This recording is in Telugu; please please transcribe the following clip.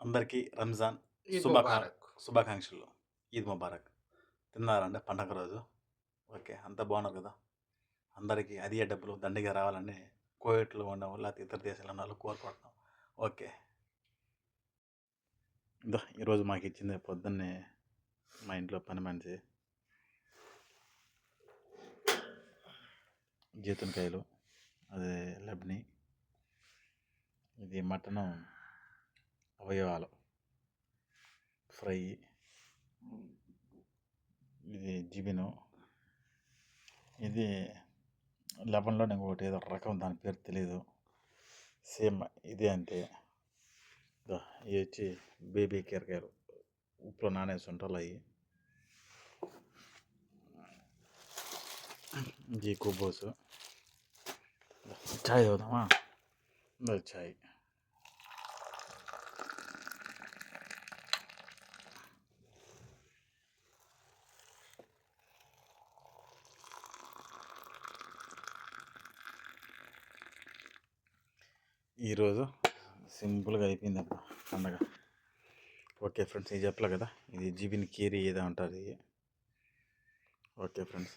అందరికీ రంజాన్ ఈద్ శుభాకా ముబారక్. శుభాకాంక్షలు. ఈద్ ముబారక్. తిన్నారండి పండగ రోజు? ఓకే. అంతా బాగున్నారు కదా? అందరికీ అదే డబ్బులు దండిగా రావాలని కువైట్‌లో ఉన్నవాళ్ళు లేకపోతే ఇతర దేశాల్లో ఉన్నవాళ్ళు కోరుకుంటున్నాం. ఓకే. ఈరోజు మాకిచ్చింది పొద్దున్నే మా ఇంట్లో పని మనిషి. జీతనకాయలు, అదే లబ్ని, ఇది మటను అవయవాలు ఫ్రై, ఇది జిబిను, ఇది లెమన్లో ఇంకొకటి ఏదో రకం దాని పేరు తెలీదు. సేమ్ ఇదే అంతే. ఇవి వచ్చి బేబీ కీరకాయలు ఉప్పులో నానేసి ఉంటారు అవి. ఇది కుబ్బోసు. చాయ్ తాగుదామా? చాయ్. ఈరోజు సింపుల్గా అయిపోయిందబ్బా పండగ. ఓకే ఫ్రెండ్స్, ఇది చెప్పలే కదా, ఇది జిబిన్ కీరీ ఏదో అంటారు ఇది. Okay friends.